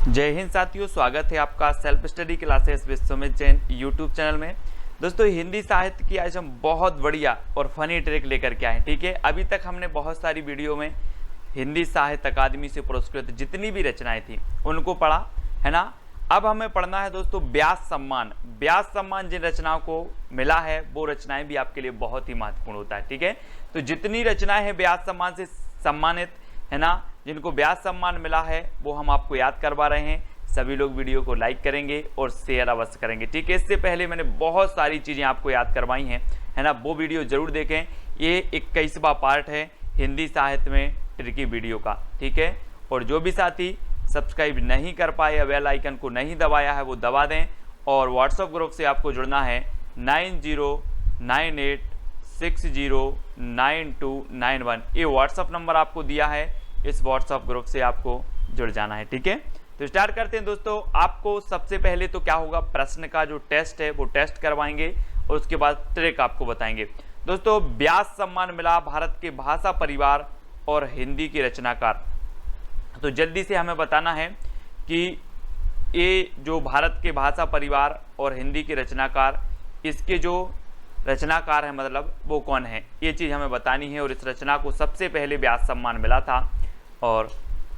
जय हिंद साथियों, स्वागत है आपका self study classes Vishwamit Jain YouTube channel में। दोस्तों, हिंदी साहित्य की आज हम बहुत बढ़िया और फनी ट्रिक लेकर के आए हैं। ठीक है, अभी तक हमने बहुत सारी वीडियो में हिंदी साहित्य अकादमी से पुरस्कृत जितनी भी रचनाएं थी उनको पढ़ा है ना। अब हमें पढ़ना है दोस्तों व्यास सम्मान। व्यास सम्मान जिन रचनाओं को मिला है वो रचनाएं भी आपके लिए बहुत ही महत्वपूर्ण होता है। ठीक है, तो जितनी रचनाएं हैं व्यास सम्मान से सम्मानित है ना, जिनको व्यास सम्मान मिला है वो हम आपको याद करवा रहे हैं। सभी लोग वीडियो को लाइक करेंगे और शेयर अवश्य करेंगे। ठीक है, इससे पहले मैंने बहुत सारी चीज़ें आपको याद करवाई हैं है ना, वो वीडियो जरूर देखें। ये 21वां पार्ट है हिंदी साहित्य में ट्रिकी वीडियो का। ठीक है, और जो भी साथी सब्सक्राइब नहीं कर पाए या बेल आइकन को नहीं दबाया है वो दबा दें। और व्हाट्सएप ग्रुप से आपको जुड़ना है 9098609291। ये व्हाट्सएप नंबर आपको दिया है, इस व्हाट्सएप ग्रुप से आपको जुड़ जाना है। ठीक है, तो स्टार्ट करते हैं दोस्तों। आपको सबसे पहले तो क्या होगा, प्रश्न का जो टेस्ट है वो टेस्ट करवाएंगे और उसके बाद ट्रिक आपको बताएंगे। दोस्तों, व्यास सम्मान मिला भारत के भाषा परिवार और हिंदी के रचनाकार। तो जल्दी से हमें बताना है कि ये जो भारत के भाषा परिवार और हिंदी के रचनाकार, इसके जो रचनाकार है मतलब वो कौन है, ये चीज़ हमें बतानी है। और इस रचना को सबसे पहले व्यास सम्मान मिला था और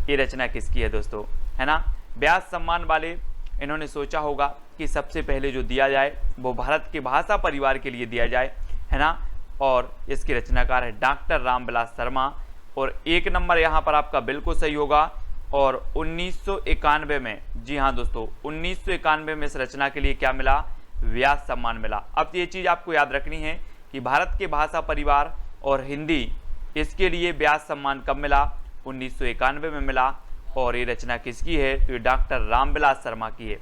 ये रचना किसकी है दोस्तों, है ना। व्यास सम्मान वाले इन्होंने सोचा होगा कि सबसे पहले जो दिया जाए वो भारत के भाषा परिवार के लिए दिया जाए, है ना। और इसके रचनाकार है डॉक्टर रामविलास शर्मा। और एक नंबर यहाँ पर आपका बिल्कुल सही होगा। और 1991 में, जी हाँ दोस्तों, 1991 में इस रचना के लिए क्या मिला, व्यास सम्मान मिला। अब ये चीज़ आपको याद रखनी है कि भारत के भाषा परिवार और हिंदी, इसके लिए व्यास सम्मान कब मिला, 1991 में मिला। और ये रचना किसकी है, तो ये डॉक्टर रामविलास शर्मा की है।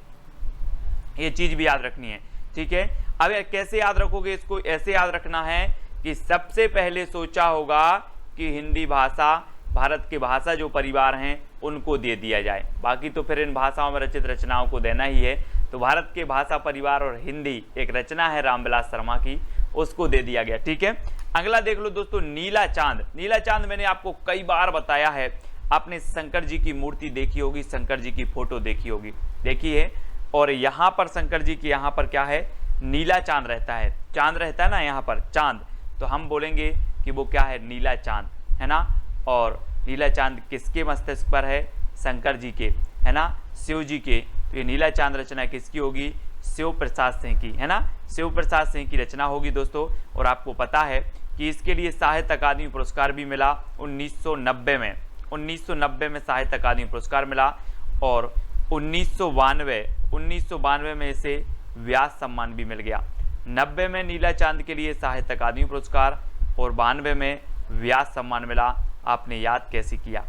ये चीज़ भी याद रखनी है। ठीक है, अब कैसे याद रखोगे इसको, ऐसे याद रखना है कि सबसे पहले सोचा होगा कि हिंदी भाषा, भारत के भाषा जो परिवार हैं उनको दे दिया जाए। बाकी तो फिर इन भाषाओं में रचित रचनाओं को देना ही है। तो भारत के भाषा परिवार और हिंदी एक रचना है रामविलास शर्मा की, उसको दे दिया गया। ठीक है, अगला देख लो दोस्तों, नीला चांद। नीला चांद मैंने आपको कई बार बताया है। आपने शंकर जी की मूर्ति देखी होगी, शंकर जी की फोटो देखी होगी, देखी है। और यहाँ पर शंकर जी की यहाँ पर क्या है, नीला चांद रहता है। चांद रहता है ना यहाँ पर, चांद, तो हम बोलेंगे कि वो क्या है, नीला चांद, है ना। और नीला चांद किसके मस्तिष्क पर है, शंकर जी के, है ना, शिव जी के। तो ये नीला चांद रचना किसकी होगी, शिव प्रसाद सिंह की, है ना। शिव प्रसाद सिंह की रचना होगी दोस्तों। और आपको पता है कि इसके लिए साहित्य अकादमी पुरस्कार भी मिला 1990 में। 1990 में साहित्य अकादमी पुरस्कार मिला। और 1992 में इसे व्यास सम्मान भी मिल गया। 90 में नीला चांद के लिए साहित्य अकादमी पुरस्कार और 92 में व्यास सम्मान मिला। आपने याद कैसे किया,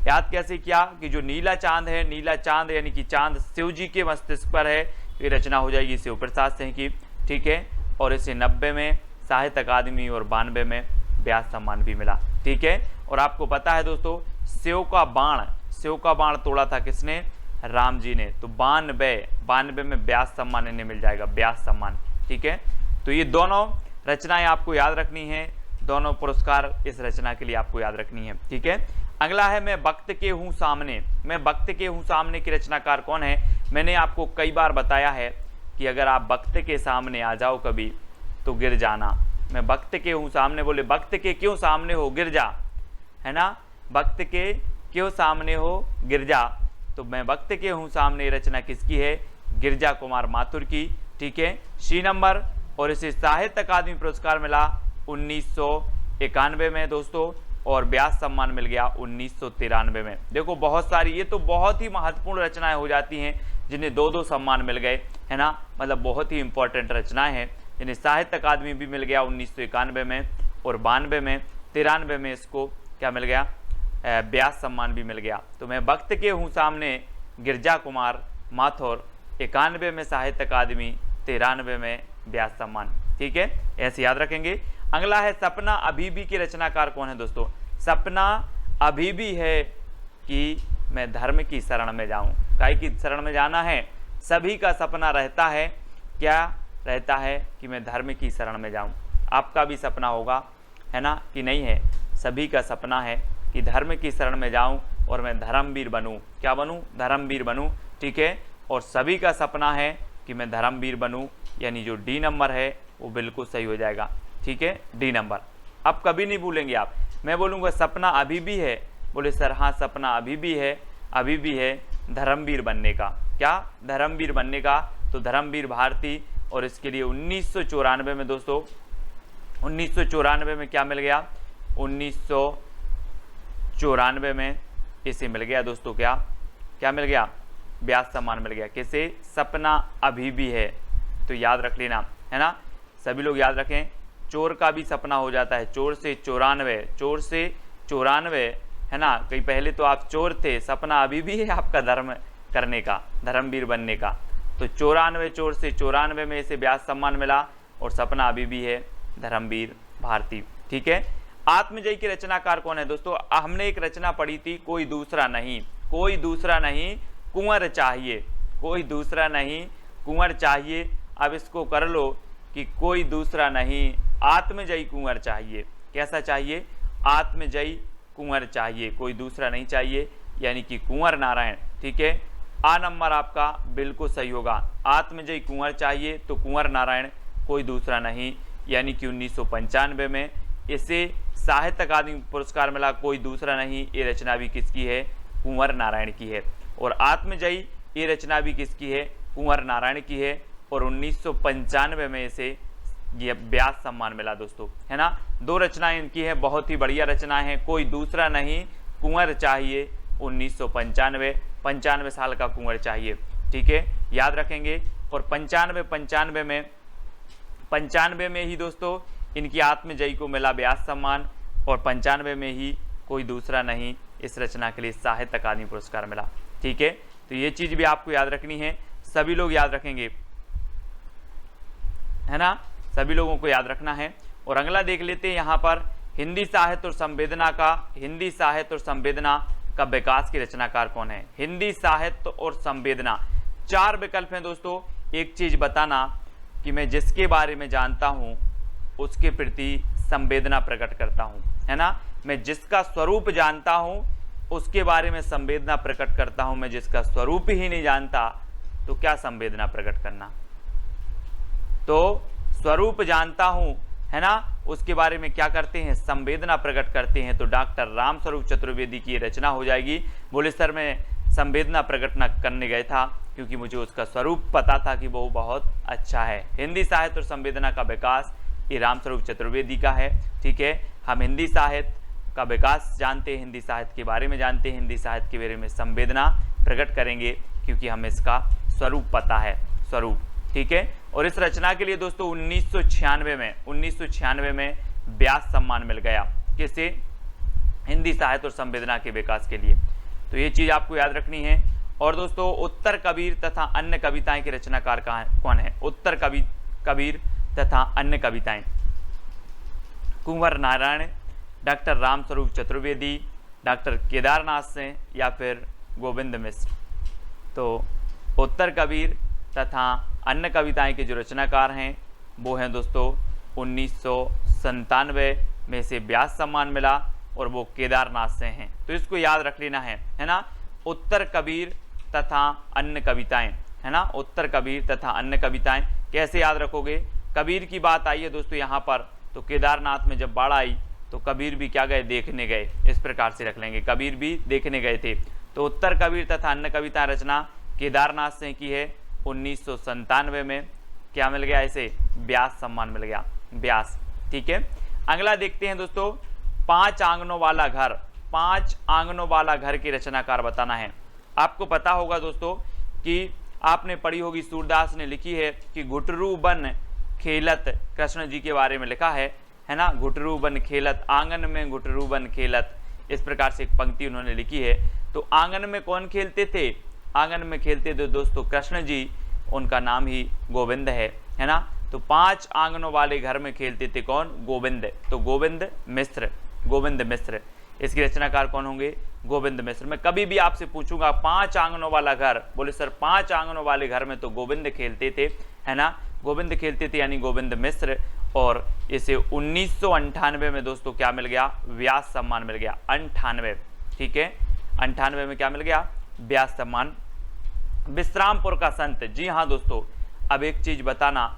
याद कैसे किया कि जो नीला चांद है, नीला चांद यानी कि चांद शिव जी के मस्तिष्क पर है, ये रचना हो जाएगी शिव प्रसाद सिंह की। ठीक है, और इसे 90 में साहित्य अकादमी और 92 में व्यास सम्मान भी मिला। ठीक है, और आपको पता है दोस्तों, शिव का बाण तोड़ा था किसने, राम जी ने। तो 92 में व्यास सम्मान इन्हें मिल जाएगा, व्यास सम्मान। ठीक है, तो ये दोनों रचनाएं आपको याद रखनी है, दोनों पुरस्कार इस रचना के लिए आपको याद रखनी है। ठीक है, अगला है मैं वक्त के हूँ सामने। मैं वक्त के हूँ सामने की रचनाकार कौन है। मैंने आपको कई बार बताया है कि अगर आप वक्त के सामने आ जाओ कभी तो गिर जाना। मैं वक्त के हूँ सामने, बोले वक्त के क्यों सामने हो, गिर जा, है ना। वक्त के क्यों सामने हो, गिर जा। तो मैं वक्त के हूँ सामने रचना किसकी है, गिरजा कुमार माथुर की। ठीक है, सी नंबर। और इसे साहित्य अकादमी पुरस्कार मिला 1991 में दोस्तों। और व्यास सम्मान मिल गया 1993 में। देखो बहुत सारी, ये तो बहुत ही महत्वपूर्ण रचनाएं हो जाती हैं जिन्हें दो सम्मान मिल गए, है ना। मतलब बहुत ही इंपॉर्टेंट रचनाएं हैं जिन्हें साहित्य अकादमी भी मिल गया 1991 में और 92 में, 93 में इसको क्या मिल गया, व्यास सम्मान भी मिल गया। तो मैं वक्त के हूँ सामने, गिरजा कुमार माथुर, 91 में साहित्य अकादमी, 93 में व्यास सम्मान। ठीक है, ऐसे याद रखेंगे। अगला है सपना अभी भी के रचनाकार कौन है दोस्तों। सपना अभी भी है कि मैं धर्म की शरण में जाऊं। काय की शरण में जाना है, सभी का सपना रहता है, क्या रहता है कि मैं धर्म की शरण में जाऊं। आपका भी सपना होगा, है ना, कि नहीं है, सभी का सपना है कि धर्म की शरण में जाऊं, और मैं धर्मवीर बनूं। क्या बनूं? धर्मवीर बनूं। ठीक है, और सभी का सपना है कि मैं धर्मवीर बनूं, यानी जो डी नंबर है वो बिल्कुल सही हो जाएगा। ठीक है, डी नंबर। अब कभी नहीं भूलेंगे आप। मैं बोलूँगा सपना अभी भी है, बोले सर हाँ सपना अभी भी है, अभी भी है धर्मवीर बनने का। क्या? धर्मवीर बनने का। तो धर्मवीर भारती, और इसके लिए 1994 में दोस्तों, 1994 में क्या मिल गया? 1994 में इसे मिल गया दोस्तों, क्या मिल गया? व्यास सम्मान मिल गया। किसे? सपना अभी भी है। तो याद रख लेना, है ना, सभी लोग याद रखें। चोर का भी सपना हो जाता है, चोर से 94, चोर से 94, है ना। कहीं पहले तो आप चोर थे, सपना अभी भी है आपका धर्म करने का, धर्मवीर बनने का। तो 94, चोर से 94 में इसे व्यास सम्मान मिला, और सपना अभी भी है धर्मवीर भारती। ठीक है, आत्मजयी के रचनाकार कौन है दोस्तों? हमने एक रचना पढ़ी थी, कोई दूसरा नहीं, कोई दूसरा नहीं कुंवर चाहिए, कोई दूसरा नहीं कुंवर चाहिए। अब इसको कर लो कि कोई दूसरा नहीं आत्मजयी कुंवर चाहिए। कैसा चाहिए? आत्मजयी कुंवर चाहिए, कोई दूसरा नहीं चाहिए, यानी कि कुंवर नारायण। ठीक है, आ नंबर आपका बिल्कुल सही होगा। आत्मजयी कुंवर चाहिए तो कुंवर नारायण, कोई दूसरा नहीं, यानी कि 1995 में इसे साहित्य अकादमी पुरस्कार मिला, कोई दूसरा नहीं। ये रचना भी किसकी है? कुंवर नारायण की है। और आत्मजयी ये रचना भी किसकी है? कुंवर नारायण की है, और 1995 में इसे ये व्यास सम्मान मिला दोस्तों, है ना। दो रचनाएं इनकी है, बहुत ही बढ़िया रचनाएं हैं। कोई दूसरा नहीं कुंवर चाहिए, 1995, 95 साल का कुंवर चाहिए। ठीक है, याद रखेंगे। और 95 में ही दोस्तों इनकी आत्मजयी को मिला व्यास सम्मान, और 95 में ही कोई दूसरा नहीं इस रचना के लिए साहित्य अकादमी पुरस्कार मिला। ठीक है, तो ये चीज भी आपको याद रखनी है, सभी लोग याद रखेंगे, है ना, सभी लोगों को याद रखना है। और अगला देख लेते हैं यहाँ पर, हिंदी साहित्य और संवेदना का विकास की रचनाकार कौन है? हिंदी साहित्य और संवेदना, 4 विकल्प हैं दोस्तों। एक चीज बताना कि मैं जिसके बारे में जानता हूं उसके प्रति संवेदना प्रकट करता हूं, है ना। मैं जिसका स्वरूप जानता हूं उसके बारे में संवेदना प्रकट करता हूं। मैं जिसका स्वरूप ही नहीं जानता तो क्या संवेदना प्रकट करना। तो स्वरूप जानता हूं, है ना, उसके बारे में क्या करते हैं? संवेदना प्रकट करते हैं। तो डॉक्टर रामस्वरूप चतुर्वेदी की रचना हो जाएगी। बोले सर मैं संवेदना प्रकट न करने गया था क्योंकि मुझे उसका स्वरूप पता था कि वो बहुत अच्छा है। हिंदी साहित्य और संवेदना का विकास ये रामस्वरूप चतुर्वेदी का है। ठीक है, हम हिंदी साहित्य का विकास जानते हैं, हिंदी साहित्य के बारे में जानते हैं, हिंदी साहित्य के बारे में संवेदना प्रकट करेंगे क्योंकि हमें इसका स्वरूप पता है, स्वरूप। ठीक है, और इस रचना के लिए दोस्तों 1996 में व्यास सम्मान मिल गया। किसे? हिंदी साहित्य और संवेदना के विकास के लिए। तो ये चीज आपको याद रखनी है। और दोस्तों उत्तर कबीर तथा अन्य कविताएं के रचनाकार कौन है? उत्तर कबीर तथा अन्य कविताएं, कुंवर नारायण, डॉक्टर रामस्वरूप चतुर्वेदी, डॉक्टर केदारनाथ सिंह, या फिर गोविंद मिश्र। तो उत्तर कबीर तथा अन्य कविताएं के जो रचनाकार हैं वो हैं दोस्तों 1997 में से व्यास सम्मान मिला, और वो केदारनाथ से हैं। तो इसको याद रख लेना है ना। उत्तर कबीर तथा अन्य कविताएं, है ना, उत्तर कबीर तथा अन्य कविताएं। कैसे याद रखोगे? कबीर की बात आई है दोस्तों यहाँ पर, तो केदारनाथ में जब बाढ़ आई तो कबीर भी क्या गए? देखने गए। इस प्रकार से रख लेंगे, कबीर भी देखने गए थे। तो उत्तर कबीर तथा अन्य कविताएं रचना केदारनाथ से की है। 1997 में क्या मिल गया? इसे व्यास सम्मान मिल गया, व्यास। ठीक है, अगला देखते हैं दोस्तों, 5 आंगनों वाला घर। 5 आंगनों वाला घर की रचनाकार बताना है। आपको पता होगा दोस्तों कि आपने पढ़ी होगी, सूरदास ने लिखी है कि घुटरू बन खेलत, कृष्ण जी के बारे में लिखा है ना, घुटरू बन खेलत, आंगन में घुटरू बन खेलत, इस प्रकार से एक पंक्ति उन्होंने लिखी है। तो आंगन में कौन खेलते थे? आंगन में खेलते थे दोस्तों कृष्ण जी, उनका नाम ही गोविंद है ना। तो 5 आंगनों वाले घर में खेलते थे कौन? गोविंद। तो गोविंद मिश्र, गोविंद मिश्र। इसके रचनाकार कौन होंगे? गोविंद मिश्र। मैं कभी भी आपसे पूछूंगा 5 आंगनों वाला घर, बोले सर 5 आंगनों वाले घर में तो गोविंद खेलते थे, है ना, गोविंद खेलते थे, यानी गोविंद मिश्र। और इसे 1998 में दोस्तों क्या मिल गया? व्यास सम्मान मिल गया, 98। ठीक है, 98 में क्या मिल गया, व्यास सम्मान। विश्रामपुर का संत, जी हाँ दोस्तों, अब एक चीज बताना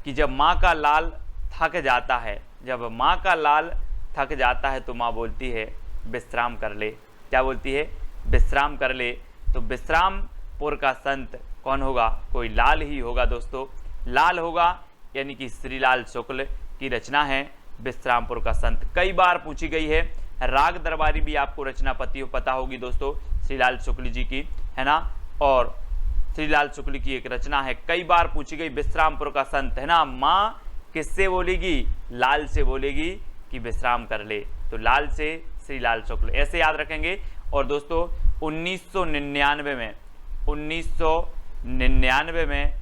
कि जब माँ का लाल थक जाता है, जब माँ का लाल थक जाता है तो माँ बोलती है विश्राम कर ले। क्या बोलती है, विश्राम कर ले। तो विश्रामपुर का संत कौन होगा, कोई लाल ही होगा दोस्तों, लाल होगा, यानी कि श्रीलाल शुक्ल की रचना है विश्रामपुर का संत। कई बार पूछी गई है। राग दरबारी भी आपको रचना पता होगी दोस्तों, श्रीलाल शुक्ल जी की, है ना, और श्रीलाल शुक्ल की एक रचना है, कई बार पूछी गई, विश्रामपुर का संत, है ना। माँ किससे बोलेगी, लाल से बोलेगी कि विश्राम कर ले, तो लाल से श्रीलाल शुक्ल, ऐसे याद रखेंगे। और दोस्तों 1999 में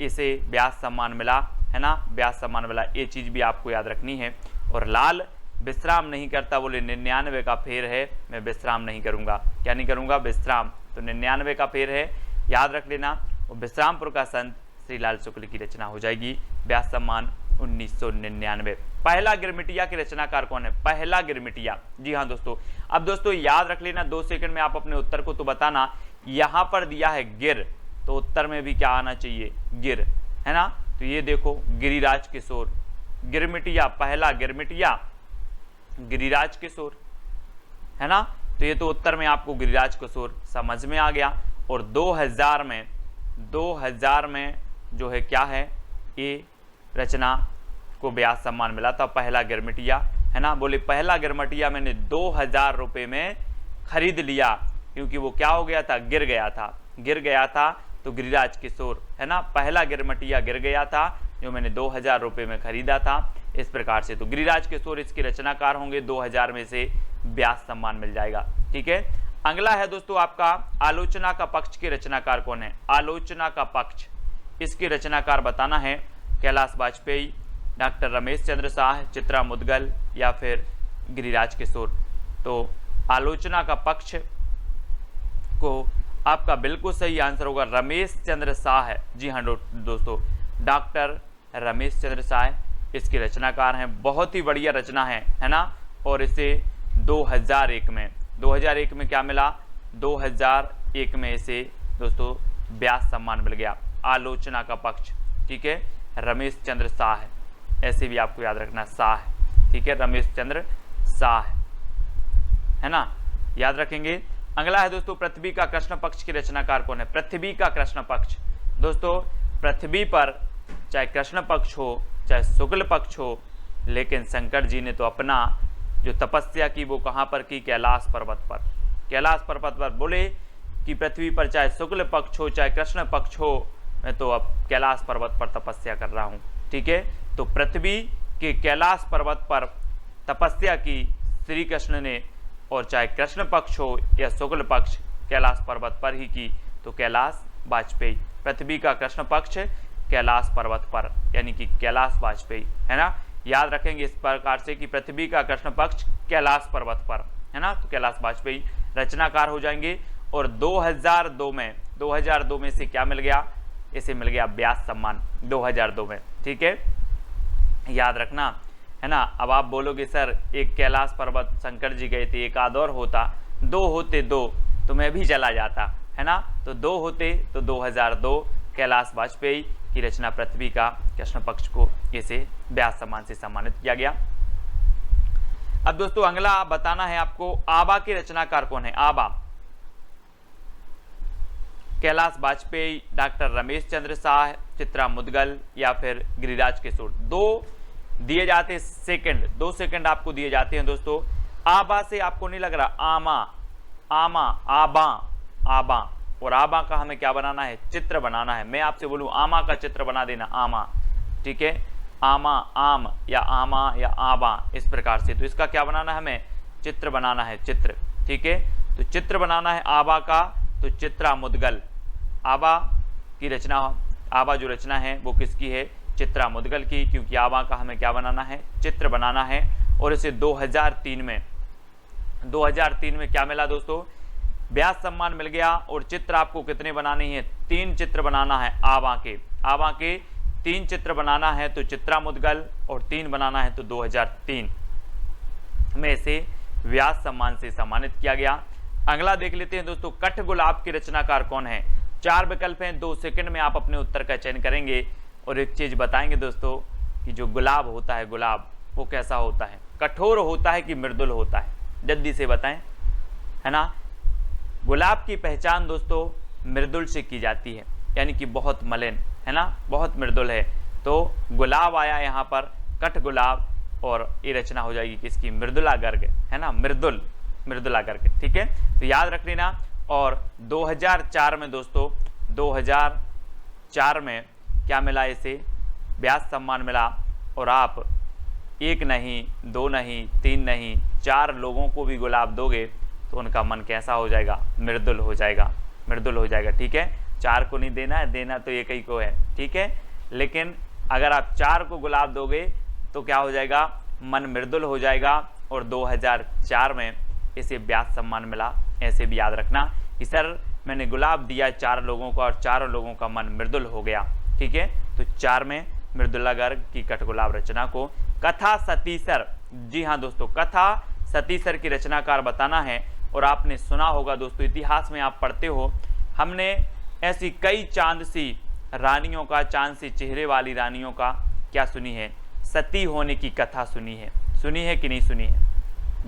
इसे व्यास सम्मान मिला, है ना, व्यास सम्मान मिला, ये चीज भी आपको याद रखनी है। और लाल विश्राम नहीं करता, बोले 99 का फेर है, मैं विश्राम नहीं करूंगा। क्या नहीं करूंगा, विश्राम, तो 99 का फेर है, याद रख लेना। और विश्रामपुर का संत श्रीलाल शुक्ल की रचना हो जाएगी, व्यास सम्मान 1999। पहला गिरमिटिया के रचनाकार कौन है, पहला गिरमिटिया, जी हाँ दोस्तों। अब दोस्तों याद रख लेना, 2 सेकंड में आप अपने उत्तर को तो बताना। यहां पर दिया है गिर, तो उत्तर में भी क्या आना चाहिए, गिर, है ना। तो ये देखो गिरिराज किशोर, गिरमिटिया, पहला गिरमिटिया गिरिराज किशोर, है ना। तो ये तो उत्तर में आपको गिरिराज किशोर समझ में आ गया। और 2000 में जो है क्या है, ये रचना को व्यास सम्मान मिला था, पहला गिरमिटिया, है ना। बोले पहला गिरमिटिया मैंने 2000 रुपये में खरीद लिया, क्योंकि वो क्या हो गया था, गिर गया था, तो गिरिराज किशोर, है ना, पहला गिरमिटिया गिर गया था जो मैंने 2000 रुपये में खरीदा था। इस प्रकार से तो गिरिराज किशोर इसके रचनाकार होंगे, 2000 में से व्यास सम्मान मिल जाएगा। ठीक है, अगला है दोस्तों आपका आलोचना का पक्ष के रचनाकार कौन है, आलोचना का पक्ष, इसके रचनाकार बताना है। कैलाश वाजपेयी, डॉक्टर रमेश चंद्र शाह, चित्रा मुदगल या फिर गिरिराज किशोर। तो आलोचना का पक्ष को आपका बिल्कुल सही आंसर होगा रमेश चंद्र शाह है। जी हाँ दोस्तों, डॉक्टर रमेश चंद्र शाह इसके रचनाकार हैं, बहुत ही बढ़िया रचना है ना। और इसे 2001 में क्या मिला, 2001 में इसे दोस्तों व्यास सम्मान मिल गया, आलोचना का पक्ष। ठीक है, रमेश चंद्र शाह है, ऐसे भी आपको याद रखना, शाह है। ठीक है, रमेश चंद्र शाह है ना, याद रखेंगे। अगला है दोस्तों पृथ्वी का कृष्ण पक्ष के रचनाकार कौन है, पृथ्वी का कृष्ण पक्ष। दोस्तों पृथ्वी पर चाहे कृष्ण पक्ष हो चाहे शुक्ल पक्ष हो, लेकिन शंकर जी ने तो अपना जो तपस्या की वो कहाँ पर की, कैलाश पर्वत पर। कैलाश पर्वत पर बोले कि पृथ्वी पर चाहे शुक्ल पक्ष हो चाहे कृष्ण पक्ष हो, मैं तो अब कैलाश पर्वत पर तपस्या कर रहा हूँ। ठीक है, तो पृथ्वी के कैलाश पर्वत पर तपस्या की श्री कृष्ण ने, और चाहे कृष्ण पक्ष हो या शुक्ल पक्ष, कैलाश पर्वत पर ही की, तो कैलाश वाजपेयी। पृथ्वी का कृष्ण पक्ष कैलाश पर्वत पर, यानी कि कैलाश वाजपेयी, है ना। याद रखेंगे इस प्रकार से कि पृथ्वी का कृष्ण पक्ष कैलाश पर्वत पर, है ना, तो कैलाश वाजपेयी रचनाकार हो जाएंगे। और 2002 में से क्या मिल गया, इसे मिल गया व्यास सम्मान 2002 में। ठीक है, याद रखना, है ना। अब आप बोलोगे सर एक कैलाश पर्वत शंकर जी गए थे, एक आध और होता, 2 होते 2 तो मैं भी चला जाता, है ना। तो 2 होते तो 2002 कैलाश वाजपेयी की रचना पृथ्वी का कृष्ण पक्ष को इसे व्यास सम्मान से सम्मानित किया गया। अब दोस्तों अगला बताना है आपको, आबा के रचनाकार कौन है, आबा। कैलाश वाजपेयी, डॉक्टर रमेश चंद्र शाह, चित्रा मुदगल या फिर गिरिराज किशोर। 2 दिए जाते सेकंड, 2 सेकंड आपको दिए जाते हैं दोस्तों। आबा से आपको नहीं लग रहा, आमा, आमा, आबा, आबा, और आबा का हमें क्या बनाना है, चित्र बनाना है। मैं आपसे बोलूं आमा का चित्र बना देना, आमा। ठीक है, आमा, आम या आमा या आबा, इस प्रकार से। तो इसका क्या बनाना है, हमें चित्र बनाना है, चित्र। ठीक है, तो चित्र बनाना है आबा का, तो चित्रा मुदगल, आबा की रचना, आबा जो रचना है वो किसकी है, चित्रा मुदगल की, क्योंकि आबा का हमें क्या बनाना है, चित्र बनाना है। और इसे 2003 में क्या मिला दोस्तों, व्यास सम्मान मिल गया। और चित्र आपको कितने बनाने हैं, 3 चित्र बनाना है आबा के 3 चित्र बनाना है, तो चित्रा मुदगल, और 3 बनाना है, तो 2003 में इसे व्यास सम्मान से सम्मानित किया गया। अगला देख लेते हैं दोस्तों, कठगुलाब के रचनाकार कौन है। 4 विकल्प हैं, 2 सेकंड में आप अपने उत्तर का चयन करेंगे और एक चीज बताएंगे दोस्तों कि जो गुलाब होता है, गुलाब वो कैसा होता है, कठोर होता है कि मृदुल होता है, जल्दी से बताएं, है ना। गुलाब की पहचान दोस्तों मृदुल से की जाती है, यानी कि बहुत मलिन, है ना, बहुत मृदुल है। तो गुलाब आया यहाँ पर, कठगुलाब, और ये रचना हो जाएगी किसकी, मृदुला गर्ग, है ना, मृदुला गर्ग, ठीक है। तो याद रख लेना। और 2004 में दोस्तों, 2004 में क्या मिला, इसे व्यास सम्मान मिला। और आप 1 नहीं, 2 नहीं, 3 नहीं, 4 लोगों को भी गुलाब दोगे तो उनका मन कैसा हो जाएगा, मृदुल हो जाएगा, मृदुल हो जाएगा, ठीक है। 4 को नहीं देना है, देना तो एक ही को है, ठीक है। लेकिन अगर आप 4 को गुलाब दोगे तो क्या हो जाएगा, मन मृदुल हो जाएगा। और 2004 में इसे व्यास सम्मान मिला। ऐसे भी याद रखना कि सर मैंने गुलाब दिया 4 लोगों को और 4 लोगों का मन मृदुल हो गया, ठीक है। तो 4 में मृदुला गर्ग की कठगुलाब रचना को कथा सतीसर, जी हाँ दोस्तों, कथा सतीसर की रचनाकार बताना है। और आपने सुना होगा दोस्तों, इतिहास में आप पढ़ते हो, हमने ऐसी कई चांद सी रानियों का, चांद सी चेहरे वाली रानियों का क्या सुनी है, सती होने की कथा सुनी है कि नहीं सुनी है,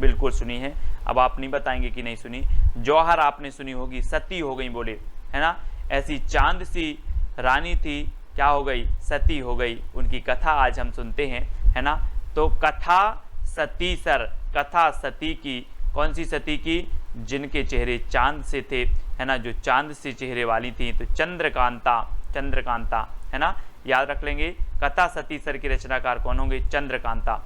बिल्कुल सुनी है। अब आप नहीं बताएंगे कि नहीं सुनी, जौहर आपने सुनी होगी, सती हो गई बोले, है ना। ऐसी चांद सी रानी थी, क्या हो गई, सती हो गई, उनकी कथा आज हम सुनते हैं, है ना। तो कथा सतीसर, कथा सती की, कौन सी सती की, जिनके चेहरे चांद से थे, है ना, जो चांद से चेहरे वाली थी। तो चंद्रकांता, चंद्रकांता, है ना, याद रख लेंगे। कथा सतीसर के रचनाकार कौन होंगे, चंद्रकांता,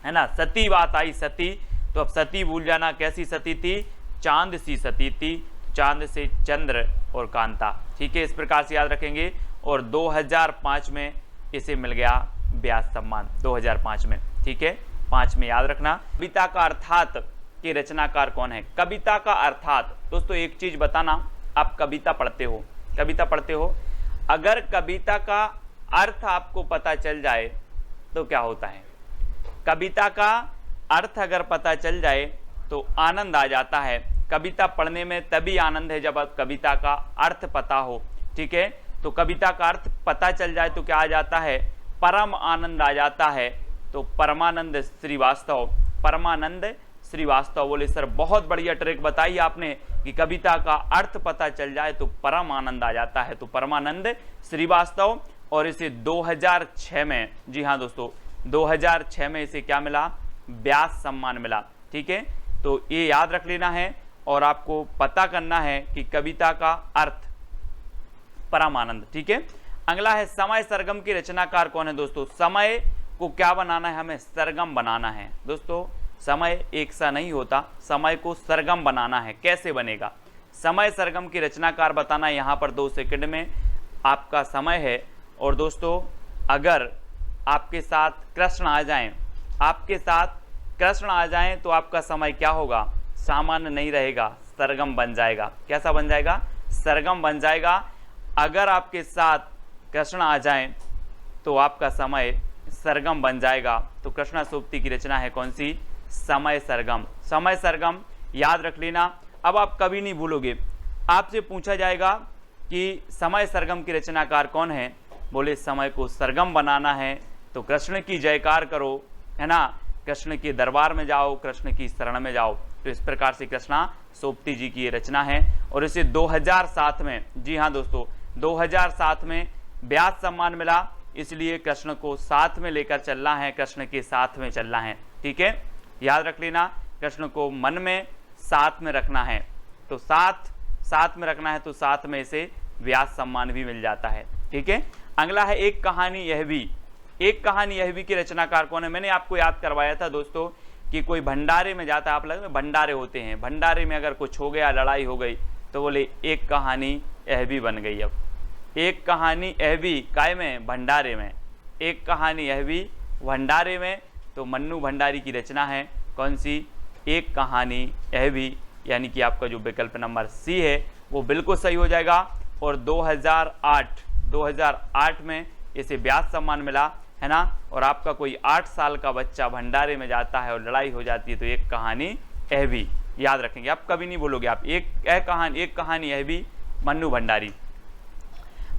है ना। सती बात आई, सती, तो अब सती भूल जाना, कैसी सती थी, चांद सी सती थी, चांद से चंद्र और कांता, ठीक है। इस प्रकार से याद रखेंगे। और 2005 में इसे मिल गया व्यास सम्मान, 2005 में, ठीक है, 5 में याद रखना। कविता का अर्थात के रचनाकार कौन है। कविता का अर्थात दोस्तों, एक चीज बताना, आप कविता पढ़ते हो, अगर कविता का अर्थ आपको पता चल जाए तो क्या होता है, कविता का अर्थ अगर पता चल जाए तो आनंद आ जाता है। कविता पढ़ने में तभी आनंद है जब कविता का अर्थ पता हो, ठीक है। तो कविता का अर्थ पता चल जाए तो क्या आ जाता है, परम आनंद आ जाता है। तो परमानंद श्रीवास्तव, परमानंद श्रीवास्तव बोले सर बहुत बढ़िया ट्रिक बताई आपने कि कविता का अर्थ पता चल जाए तो परम आनंद आ जाता है। तो परमानंद श्रीवास्तव। और इसे 2006 में, जी हाँ दोस्तों, 2006 में इसे क्या मिला, व्यास सम्मान मिला, ठीक है। तो ये याद रख लेना है और आपको पता करना है कि कविता का अर्थ परमानंद, ठीक है। अगला है समय सरगम की रचनाकार कौन है दोस्तों। समय को क्या बनाना है, हमें सरगम बनाना है दोस्तों। समय एक सा नहीं होता, समय को सरगम बनाना है। कैसे बनेगा, समय सरगम की रचनाकार बताना। यहाँ पर 2 सेकंड में आपका समय है। और दोस्तों अगर आपके साथ कृष्ण आ जाएं, आपके साथ कृष्ण आ जाएं तो आपका समय क्या होगा, सामान्य नहीं रहेगा, सरगम बन जाएगा। कैसा बन जाएगा, सरगम बन जाएगा। अगर आपके साथ कृष्ण आ जाएं तो आपका समय सरगम बन जाएगा। तो कृष्णा सूक्ति की रचना है कौन सी, समय सरगम। समय सरगम याद रख लेना। अब आप कभी नहीं भूलोगे, आपसे पूछा जाएगा कि समय सरगम की रचनाकार कौन है, बोले समय को सरगम बनाना है तो कृष्ण की जयकार करो, है ना, कृष्ण के दरबार में जाओ, कृष्ण की शरण में जाओ। तो इस प्रकार से कृष्णा सोपती जी की ये रचना है। और इसे 2007 में, जी हाँ दोस्तों, 2007 में व्यास सम्मान मिला। इसलिए कृष्ण को साथ में लेकर चलना है, कृष्ण के साथ में चलना है, ठीक है। याद रख लेना, कृष्ण को मन में साथ में रखना है। तो साथ में रखना है तो साथ में इसे व्यास सम्मान भी मिल जाता है, ठीक है। अगला है एक कहानी यह भी। एक कहानी यह भी की रचनाकार कौन है। मैंने आपको याद करवाया था दोस्तों कि कोई भंडारे में जाता है, आप लोग भंडारे होते हैं, भंडारे में अगर कुछ हो गया, लड़ाई हो गई, तो बोले एक कहानी यह भी बन गई। अब एक कहानी यह भी काय में, भंडारे में, एक कहानी यह भी भंडारे में। तो मन्नू भंडारी की रचना है कौन सी, एक कहानी यह भी, यानी कि आपका जो विकल्प नंबर सी है वो बिल्कुल सही हो जाएगा। और 2008 में इसे व्यास सम्मान मिला, है ना। और आपका कोई 8 साल का बच्चा भंडारे में जाता है और लड़ाई हो जाती है तो एक कहानी यह भी, याद रखेंगे, आप कभी नहीं बोलोगे आप एक कहानी है भी मन्नू भंडारी।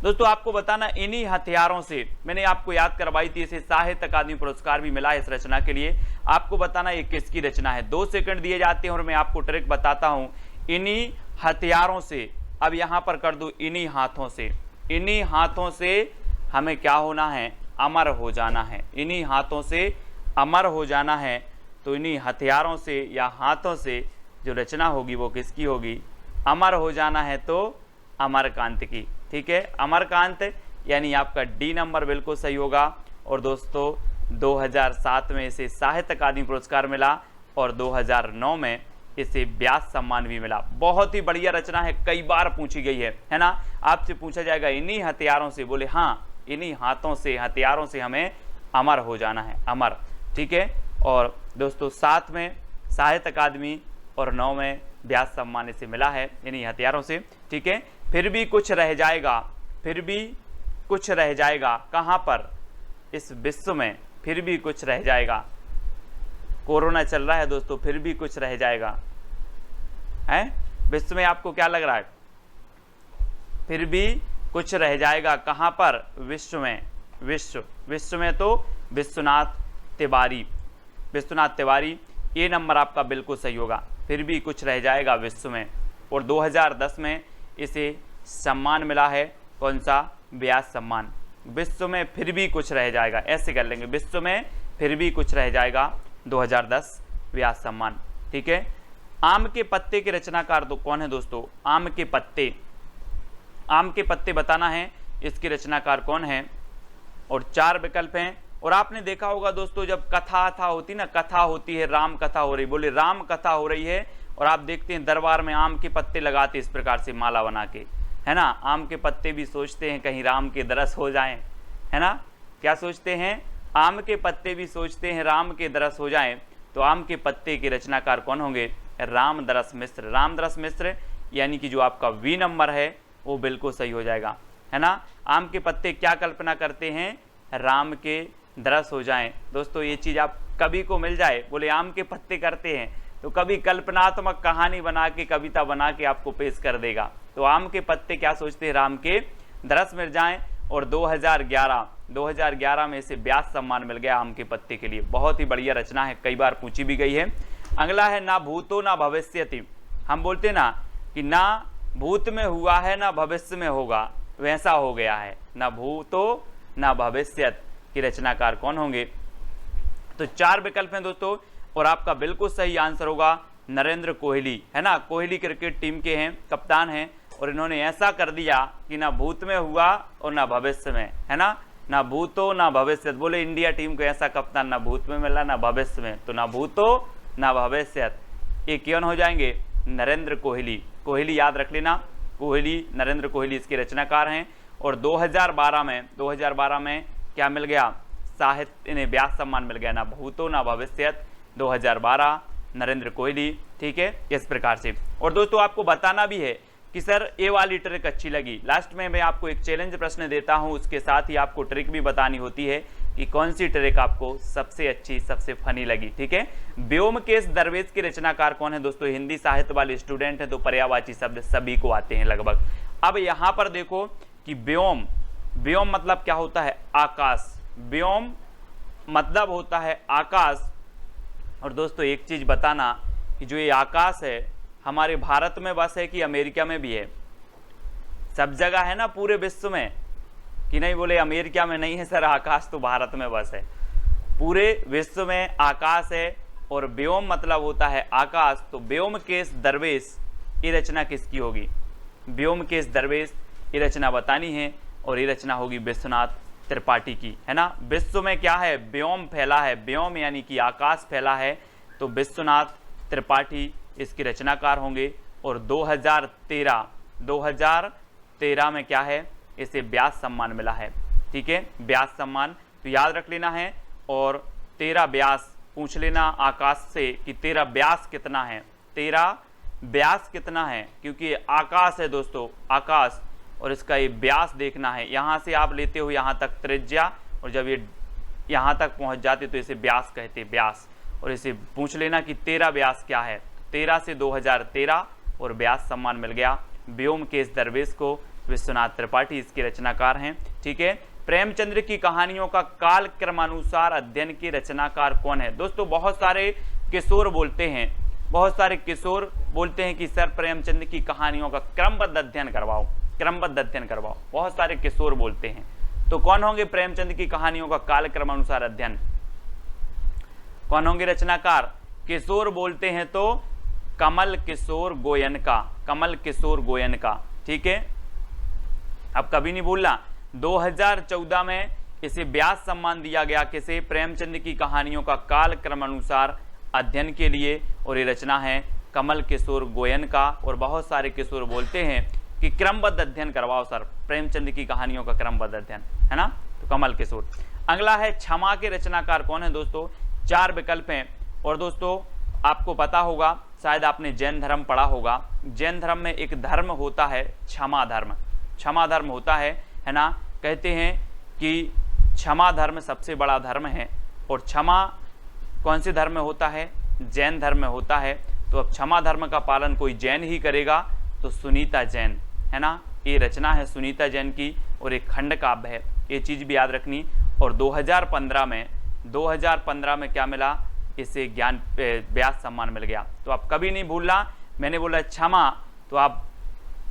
दोस्तों आपको बताना इन्हीं हथियारों से मैंने आपको याद करवाई थी, इसे साहित्य अकादमी पुरस्कार भी मिला है इस रचना के लिए। आपको बताना ये किसकी रचना है। 2 सेकंड दिए जाते हैं और मैं आपको ट्रिक बताता हूं। इन्हीं हथियारों से, अब यहां पर कर दूं इन्हीं हाथों से, इन्हीं हाथों से हमें क्या होना है, अमर हो जाना है। इन्हीं हाथों से अमर हो जाना है। तो इन्हीं हथियारों से या हाथों से जो रचना होगी वो किसकी होगी, अमर हो जाना है तो अमरकांत की। ठीक है, अमरकांत यानी आपका डी नंबर बिल्कुल सही होगा। और दोस्तों 2007 में इसे साहित्य अकादमी पुरस्कार मिला और 2009 में इसे व्यास सम्मान भी मिला। बहुत ही बढ़िया रचना है, कई बार पूछी गई है ना। आपसे पूछा जाएगा इन्हीं हथियारों से, बोले हाँ इन्हीं हाथों से हथियारों से हमें अमर हो जाना है, अमर। ठीक है, और दोस्तों 7 में साहित्य अकादमी और 9 में व्यास सम्मान इसे मिला है इन्हीं हथियारों से। ठीक है, फिर भी कुछ रह जाएगा, फिर भी कुछ रह जाएगा, कहाँ पर, इस विश्व में फिर भी कुछ रह जाएगा। कोरोना चल रहा है दोस्तों, फिर भी कुछ रह जाएगा है विश्व में, आपको क्या लग रहा है, फिर भी कुछ रह जाएगा, कहाँ पर, विश्व में, विश्व में तो विश्वनाथ तिवारी, विश्वनाथ तिवारी, ये नंबर आपका बिल्कुल सही होगा, फिर भी कुछ रह जाएगा विश्व में। और 2010 में इसे सम्मान मिला है, कौन सा, व्यास सम्मान। विश्व में फिर भी कुछ रह जाएगा, ऐसे कर लेंगे, विश्व में फिर भी कुछ रह जाएगा, 2010 व्यास सम्मान। ठीक है, आम के पत्ते के रचनाकार तो कौन है दोस्तों, आम के पत्ते, आम के पत्ते बताना है इसके रचनाकार कौन है। और 4 विकल्प हैं। और आपने देखा होगा दोस्तों जब कथा होती ना, कथा होती है, राम कथा हो रही, बोले राम कथा हो रही है, और आप देखते हैं दरबार में आम के पत्ते लगाते इस प्रकार से माला बना के, है ना। आम के पत्ते भी सोचते हैं कहीं राम के दरस हो जाएं, है ना, क्या सोचते हैं, आम के पत्ते भी सोचते हैं राम के दरस हो जाएं। तो आम के पत्ते के रचनाकार कौन होंगे, रामदरस मिश्र। रामदरस मिश्र यानी कि जो आपका वी नंबर है वो बिल्कुल सही हो जाएगा, है ना। आम के पत्ते क्या कल्पना करते हैं, राम के दरस हो जाएं। दोस्तों ये चीज़ आप कवि को मिल जाए, बोले आम के पत्ते करते हैं, तो कभी कल्पनात्मक कहानी बना के, कविता बना के आपको पेश कर देगा। तो आम के पत्ते क्या सोचते हैं, राम के दरस मिल जाएं। और 2011 में इसे व्यास सम्मान मिल गया आम के पत्ते के लिए। बहुत ही बढ़िया रचना है, कई बार पूछी भी गई है। अगला है ना भूतो ना भविष्यति। हम बोलते ना कि ना भूत में हुआ है ना भविष्य में होगा, वैसा हो गया है, ना भूतो ना भविष्यत की रचनाकार कौन होंगे। तो 4 विकल्प हैं दोस्तों, और आपका बिल्कुल सही आंसर होगा नरेंद्र कोहली, है ना। कोहली क्रिकेट टीम के हैं, कप्तान हैं, और इन्होंने ऐसा कर दिया कि ना भूत में हुआ और ना भविष्य में, है ना, ना भूतो ना भविष्यत। बोले इंडिया टीम को ऐसा कप्तान ना भूत में मिला ना भविष्य में, तो ना भूतो ना भविष्यत, ये कौन हो जाएंगे, नरेंद्र कोहली। कोहली याद रख लेना, कोहली, नरेंद्र कोहली इसके रचनाकार हैं। और 2012 में क्या मिल गया, साहित्य इन्हें व्यास सम्मान मिल गया, ना भूतो ना भविष्यत, 2012 नरेंद्र कोहली। ठीक है, इस प्रकार से। और दोस्तों आपको बताना भी है कि सर ये वाली ट्रिक अच्छी लगी, लास्ट में मैं आपको एक चैलेंज प्रश्न देता हूं, उसके साथ ही आपको ट्रिक भी बतानी होती है कि कौन सी ट्रिक आपको सबसे अच्छी, सबसे फनी लगी। ठीक है, व्योमकेश दरवेश के रचनाकार कौन है दोस्तों, हिंदी साहित्य वाले स्टूडेंट हैं तो पर्यायवाची शब्द सभी को आते हैं लगभग। अब यहां पर देखो कि व्योम, व्योम मतलब क्या होता है, आकाश, व्योम मतलब होता है आकाश। और दोस्तों एक चीज बताना कि जो ये आकाश है हमारे भारत में बस है कि अमेरिका में भी है, सब जगह है ना पूरे विश्व में, कि नहीं, बोले अमेरिका में नहीं है सर आकाश, तो भारत में बस है, पूरे विश्व में आकाश है। और व्योम मतलब होता है आकाश, तो व्योमकेश दरवेश ये रचना किसकी होगी, व्योमकेश दरवेश ये रचना बतानी है, और ये रचना होगी विश्वनाथ त्रिपाठी की, है ना। विश्व में क्या है, व्योम फैला है, व्योम यानी कि आकाश फैला है, तो विश्वनाथ त्रिपाठी इसके रचनाकार होंगे। और 2013 में क्या है, इसे व्यास सम्मान मिला है। ठीक है, व्यास सम्मान तो याद रख लेना है। और 13 व्यास पूछ लेना आकाश से कि 13 व्यास कितना है, 13 व्यास कितना है, क्योंकि आकाश है दोस्तों, आकाश, और इसका ये व्यास देखना है। यहाँ से आप लेते हो यहाँ तक त्रिज्या, और जब ये यहाँ तक पहुँच जाते तो इसे व्यास कहते, व्यास। और इसे पूछ लेना कि 13 व्यास क्या है, 2013 से 2013 और व्यास सम्मान मिल गया व्योमकेश दरवेश को। विश्वनाथ त्रिपाठी इसके रचनाकार हैं। ठीक है, प्रेमचंद्र की कहानियों का काल क्रमानुसार अध्ययन के रचनाकार कौन है? दोस्तों बहुत सारे किशोर बोलते हैं, बहुत सारे किशोर बोलते हैं कि सर प्रेमचंद की कहानियों का क्रमबद्ध अध्ययन करवाओ, क्रमबद्ध अध्ययन करवाओ, बहुत सारे किशोर बोलते हैं। तो कौन होंगे प्रेमचंद की कहानियों का काल क्रमानुसार अध्ययन? कौन होंगे रचनाकार? किशोर बोलते हैं तो कमल किशोर गोयनका, कमल किशोर गोयनका। ठीक है, अब कभी नहीं भूलना 2014 में इसे व्यास सम्मान दिया गया किसे? प्रेमचंद की कहानियों का काल क्रमानुसार अध्ययन के लिए, और ये रचना है कमल किशोर गोयनका। और बहुत सारे किशोर बोलते हैं कि क्रमबद्ध अध्ययन करवाओ सर प्रेमचंद की कहानियों का क्रमबद्ध अध्ययन, है ना, तो कमल किशोर। अगला है क्षमा के रचनाकार कौन है? दोस्तों 4 विकल्प हैं। और दोस्तों आपको पता होगा, शायद आपने जैन धर्म पढ़ा होगा, जैन धर्म में एक धर्म होता है क्षमा धर्म, क्षमा धर्म होता है ना। कहते हैं कि क्षमा धर्म सबसे बड़ा धर्म है, और क्षमा कौन से धर्म में होता है? जैन धर्म में होता है। तो अब क्षमा धर्म का पालन कोई जैन ही करेगा, तो सुनीता जैन, है ना, ये रचना है सुनीता जैन की और एक खंड काव्य है, ये चीज़ भी याद रखनी। और 2015 में क्या मिला? इसे ज्ञान व्यास सम्मान मिल गया। तो आप कभी नहीं भूलना, मैंने बोला क्षमा, तो आप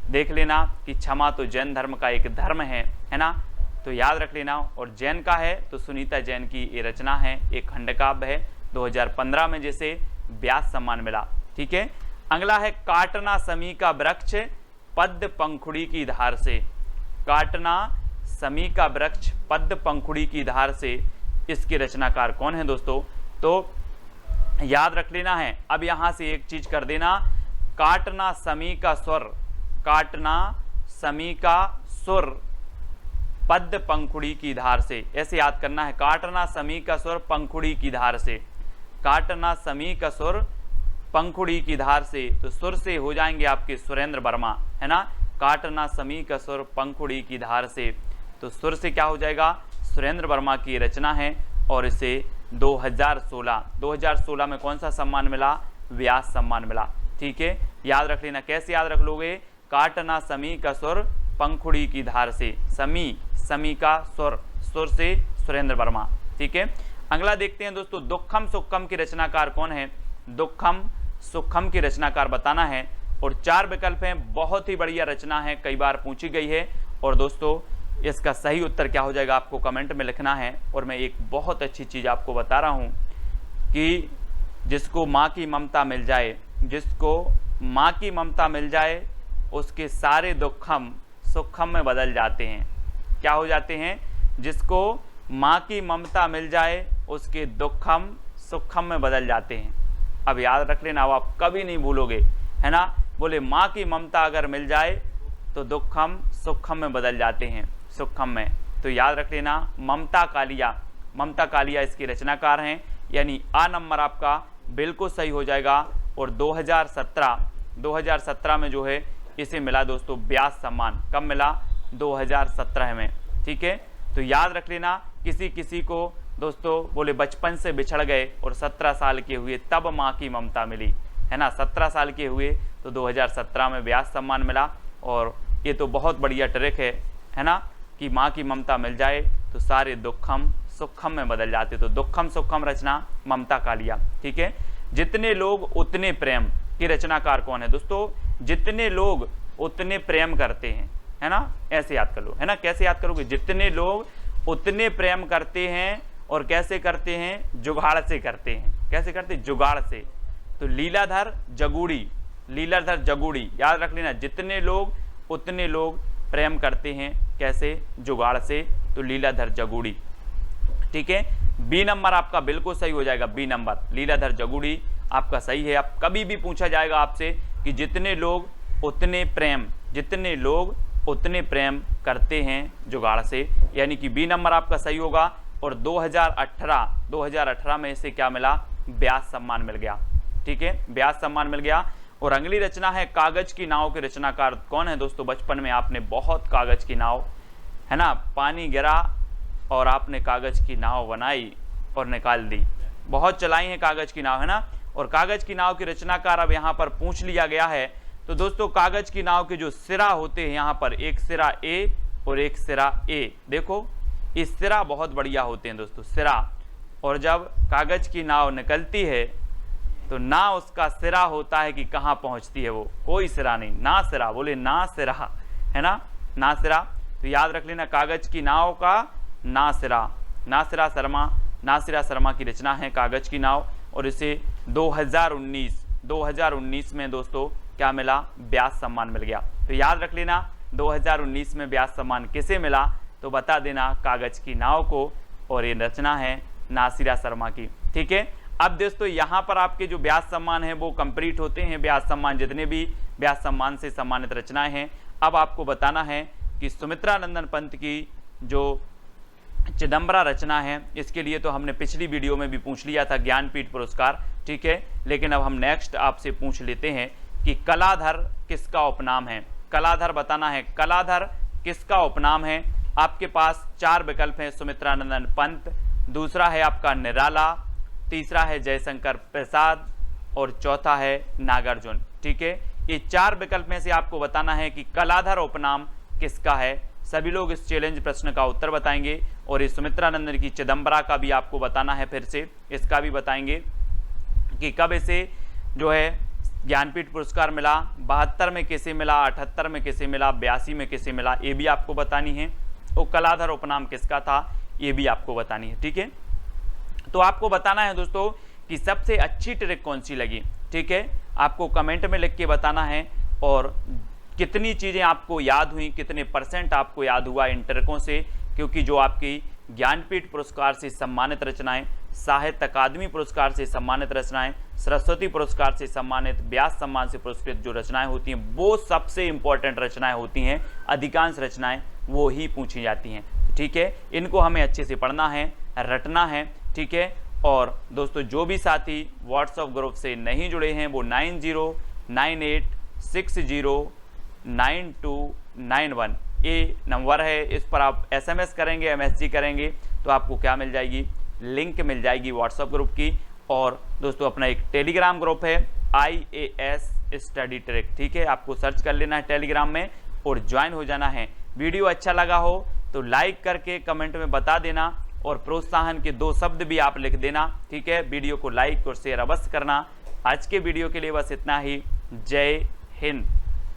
देख लेना कि क्षमा तो जैन धर्म का एक धर्म है ना, तो याद रख लेना। और जैन का है तो सुनीता जैन की ये रचना है, एक खंड काव्य है, 2015 में जैसे व्यास सम्मान मिला। ठीक है, अगला है काटना समी का वृक्ष पद्म पंखुड़ी की धार से, काटना समी का वृक्ष पद्म पंखुड़ी की धार से, इसके रचनाकार कौन है दोस्तों? तो याद रख लेना है। अब यहां से एक चीज कर देना, काटना समी का स्वर, काटना समी का सुर पद्म पंखुड़ी की धार से, ऐसे याद करना है, काटना समी का सुर पंखुड़ी की धार से, काटना समी का सुर पंखुड़ी की धार से। तो सुर से हो जाएंगे आपके सुरेंद्र वर्मा, है ना, काटना समी का सुर पंखुड़ी की धार से, तो सुर से क्या हो जाएगा? सुरेंद्र वर्मा की रचना है। और इसे 2016 में कौन सा सम्मान मिला? व्यास सम्मान मिला। ठीक है, याद रख लेना। कैसे याद रख लोगे? काटना समी का सुर पंखुड़ी की धार से, समी का सुर, सुर से सुरेंद्र वर्मा। ठीक है, अगला देखते हैं दोस्तों, दुखम सुखम की रचनाकार कौन है? दुखम सुखम की रचनाकार बताना है। और 4 विकल्प हैं, बहुत ही बढ़िया रचना है, कई बार पूछी गई है। और दोस्तों इसका सही उत्तर क्या हो जाएगा आपको कमेंट में लिखना है। और मैं एक बहुत अच्छी चीज़ आपको बता रहा हूँ कि जिसको माँ की ममता मिल जाए, जिसको माँ की ममता मिल जाए, उसके सारे दुखम सुखम में बदल जाते हैं। क्या हो जाते हैं? जिसको माँ की ममता मिल जाए, उसके दुखम सुखम में बदल जाते हैं। अब याद रख लेना, आप कभी नहीं भूलोगे, है ना। बोले माँ की ममता अगर मिल जाए तो दुखम सुखम में बदल जाते हैं, सुखम में। तो याद रख लेना, ममता कालिया इसके रचनाकार हैं, यानी आ नंबर आपका बिल्कुल सही हो जाएगा। और 2017 में जो है इसे मिला दोस्तों व्यास सम्मान। कब मिला? 2017 में। ठीक है, तो याद रख लेना, किसी किसी को दोस्तों बोले बचपन से बिछड़ गए और 17 साल के हुए तब माँ की ममता मिली, है ना, 17 साल के हुए तो 2017 में व्यास सम्मान मिला। और ये तो बहुत बढ़िया ट्रिक है ना, कि माँ की ममता मिल जाए तो सारे दुखम सुखम में बदल जाते। तो दुखम सुखम रचना ममता कालिया। ठीक है, जितने लोग उतने प्रेम की रचनाकार कौन है दोस्तों? जितने लोग उतने प्रेम करते हैं, है ना, ऐसे याद कर लो, है ना। कैसे याद करोगे? जितने लोग उतने प्रेम करते हैं, और कैसे करते हैं? जुगाड़ से करते हैं। कैसे करते? जुगाड़ से। तो लीलाधर जगूड़ी, याद रख लेना, जितने लोग उतने लोग प्रेम करते हैं, कैसे? जुगाड़ से। तो लीलाधर जगूड़ी। ठीक है, बी नंबर आपका बिल्कुल सही हो जाएगा, बी नंबर लीलाधर जगूड़ी आपका सही है। अब कभी भी पूछा जाएगा आपसे कि जितने लोग उतने प्रेम करते हैं जुगाड़ से, यानी कि बी नंबर आपका सही होगा। और 2018 में इसे क्या मिला? व्यास सम्मान मिल गया। ठीक है, व्यास सम्मान मिल गया। और अगली रचना है कागज की नाव के रचनाकार कौन है दोस्तों? बचपन में आपने बहुत कागज की नाव, है ना, पानी गिरा और आपने कागज की नाव बनाई और निकाल दी, बहुत चलाई है कागज की नाव, है ना। और कागज की नाव की रचनाकार अब यहाँ पर पूछ लिया गया है। तो दोस्तों कागज की नाव के जो सिरा होते हैं यहाँ पर, एक सिरा ए और एक सिरा ए, देखो इस सिरा बहुत बढ़िया होते हैं दोस्तों, सिरा। और जब कागज की नाव निकलती है तो ना उसका सिरा होता है कि कहाँ पहुँचती है, वो कोई सिरा नहीं, ना सिरा, बोले ना सिरा, है ना, ना सिरा। तो याद रख लेना कागज की नाव का ना सिरा, नासिरा शर्मा, नासिरा शर्मा की रचना है कागज की नाव। और इसे 2019 में दोस्तों क्या मिला, व्यास सम्मान मिल गया। तो याद रख लेना 2019 में व्यास सम्मान किसे मिला, तो बता देना कागज की नाव को, और ये रचना है नासिरा शर्मा की। ठीक है, अब दोस्तों यहाँ पर आपके जो व्यास सम्मान है वो कंप्लीट होते हैं, व्यास सम्मान जितने भी व्यास सम्मान से सम्मानित रचनाएं हैं। अब आपको बताना है कि सुमित्रा नंदन पंत की जो चिदंबरा रचना है, इसके लिए तो हमने पिछली वीडियो में भी पूछ लिया था ज्ञानपीठ पुरस्कार। ठीक है, लेकिन अब हम नेक्स्ट आपसे पूछ लेते हैं कि कलाधर किसका उपनाम है। कलाधर बताना है, कलाधर किसका उपनाम है। आपके पास 4 विकल्प हैं, सुमित्रा नंदन पंत, दूसरा है आपका निराला, तीसरा है जयशंकर प्रसाद और चौथा है नागार्जुन। ठीक है, ये 4 विकल्प में से आपको बताना है कि कलाधर उपनाम किसका है। सभी लोग इस चैलेंज प्रश्न का उत्तर बताएंगे, और इस सुमित्रा नंदन की चिदंबरा का भी आपको बताना है, फिर से इसका भी बताएंगे कि कब इसे जो है ज्ञानपीठ पुरस्कार मिला, 72 में किसे मिला, 78 में किसे मिला, 82 में किसे मिला, ये भी आपको बतानी है। और कलाधर उपनाम किसका था, ये भी आपको बतानी है। ठीक है, तो आपको बताना है दोस्तों कि सबसे अच्छी ट्रिक कौन सी लगी। ठीक है, आपको कमेंट में लिख के बताना है, और कितनी चीज़ें आपको याद हुई, कितने % आपको याद हुआ इन ट्रिकों से, क्योंकि जो आपकी ज्ञानपीठ पुरस्कार से सम्मानित रचनाएं, साहित्य अकादमी पुरस्कार से सम्मानित रचनाएं, सरस्वती पुरस्कार से सम्मानित, व्यास सम्मान से पुरस्कृत जो रचनाएं होती हैं वो सबसे इंपॉर्टेंट रचनाएं होती हैं। अधिकांश रचनाएं वो ही पूछी जाती हैं। ठीक है, इनको हमें अच्छे से पढ़ना है, रटना है। ठीक है, और दोस्तों जो भी साथी व्हाट्सएप ग्रुप से नहीं जुड़े हैं वो 9098609291 ये नंबर है, इस पर आप SMS करेंगे, MSG करेंगे तो आपको क्या मिल जाएगी, लिंक मिल जाएगी व्हाट्सएप ग्रुप की। और दोस्तों अपना एक टेलीग्राम ग्रुप है IAS स्टडी ट्रिक। ठीक है, आपको सर्च कर लेना है टेलीग्राम में और ज्वाइन हो जाना है। वीडियो अच्छा लगा हो तो लाइक करके कमेंट में बता देना, और प्रोत्साहन के 2 शब्द भी आप लिख देना। ठीक है, वीडियो को लाइक और शेयर अवश्य करना। आज के वीडियो के लिए बस इतना ही। जय हिंद।